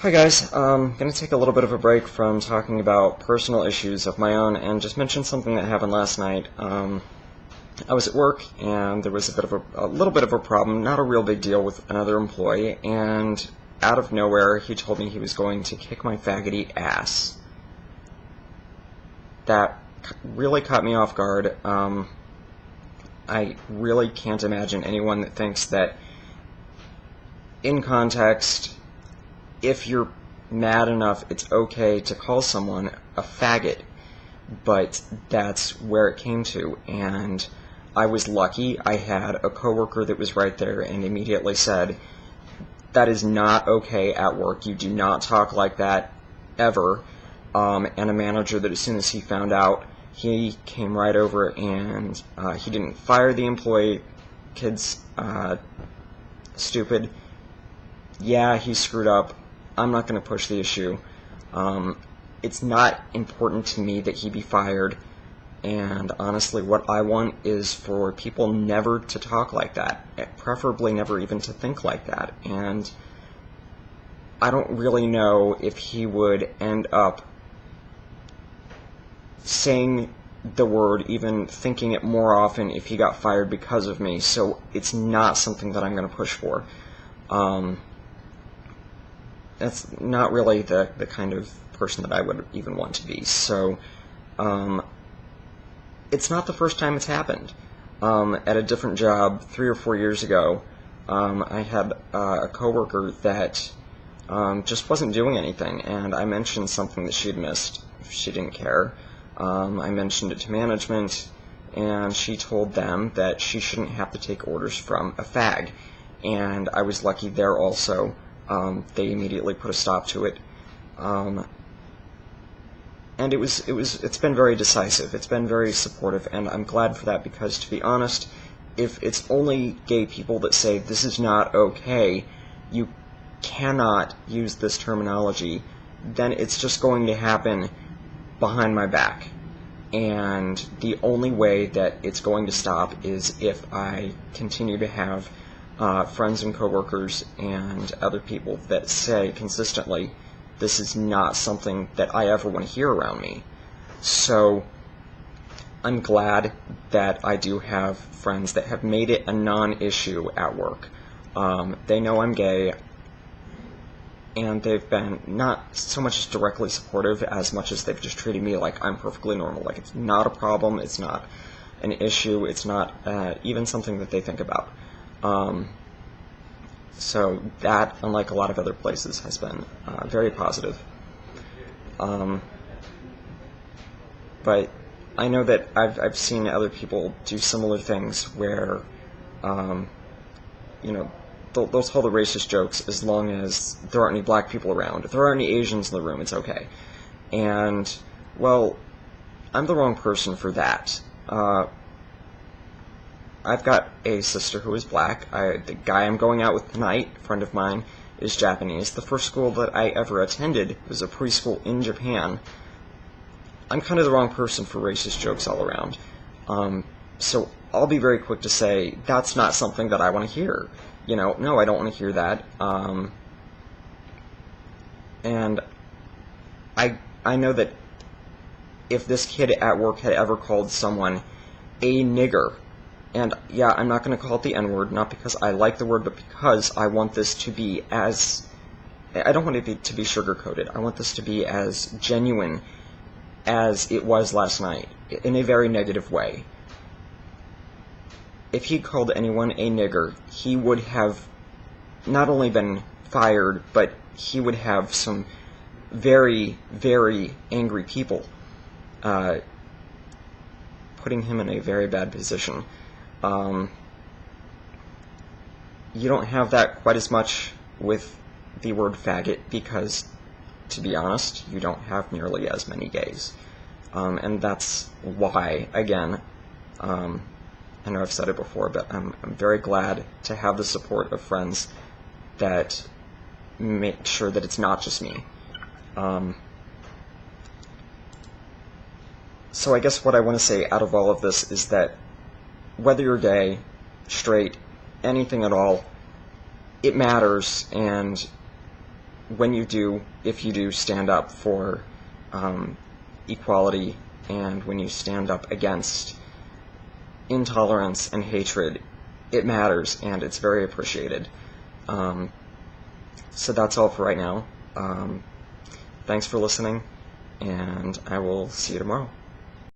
Hi guys, gonna take a little bit of a break from talking about personal issues of my own and just mention something that happened last night. I was at work and there was a little bit of a problem, not a real big deal, with another employee, and out of nowhere he told me he was going to kick my faggoty ass. That really caught me off guard. I really can't imagine anyone that thinks that in context, if you're mad enough, it's okay to call someone a faggot, but that's where it came to, and I was lucky. I had a coworker that was right there and immediately said, that is not okay at work, you do not talk like that, ever, and a manager that as soon as he found out, he came right over and he didn't fire the employee. Kid's stupid. Yeah, he screwed up. I'm not going to push the issue. It's not important to me that he be fired, and honestly what I want is for people never to talk like that, preferably never even to think like that, and I don't really know if he would end up saying the word, even thinking it more often if he got fired because of me, so it's not something that I'm going to push for. That's not really the kind of person that I would even want to be. So, it's not the first time it's happened. At a different job 3 or 4 years ago, I had a coworker that just wasn't doing anything, and I mentioned something that she'd missed. She didn't care. I mentioned it to management, and she told them that she shouldn't have to take orders from a fag. And I was lucky there also. They immediately put a stop to it, and it's been very decisive. It's been very supportive, and I'm glad for that, because to be honest, if it's only gay people that say this is not okay, you cannot use this terminology, then it's just going to happen behind my back. And the only way that it's going to stop is if I continue to have friends and coworkers and other people that say consistently, this is not something that I ever want to hear around me. So I'm glad that I do have friends that have made it a non-issue at work. They know I'm gay, and they've been not so much directly supportive as much as they've just treated me like I'm perfectly normal, like it's not a problem, it's not an issue, it's not even something that they think about. So that, unlike a lot of other places, has been very positive. But I know that I've seen other people do similar things where, they'll tell the racist jokes as long as there aren't any black people around. If there aren't any Asians in the room, it's okay. And, well, I'm the wrong person for that. I've got a sister who is black. The guy I'm going out with tonight, a friend of mine, is Japanese. The first school that I ever attended was a preschool in Japan. I'm kind of the wrong person for racist jokes all around. So I'll be very quick to say, that's not something that I want to hear. No, I don't want to hear that. And I know that if this kid at work had ever called someone a nigger, and yeah, I'm not going to call it the N-word, not because I like the word, but because I want this to be as... I don't want it to be sugar-coated. I want this to be as genuine as it was last night, in a very negative way. If he called anyone a nigger, he would have not only been fired, but he would have some very, very angry people, putting him in a very bad position. You don't have that quite as much with the word faggot, because, to be honest, you don't have nearly as many gays. And that's why, again, I know I've said it before, but I'm very glad to have the support of friends that make sure that it's not just me. So I guess what I want to say out of all of this is that whether you're gay, straight, anything at all, it matters, and when you do, if you do stand up for equality, and when you stand up against intolerance and hatred, it matters, and it's very appreciated. So that's all for right now. Thanks for listening, and I will see you tomorrow.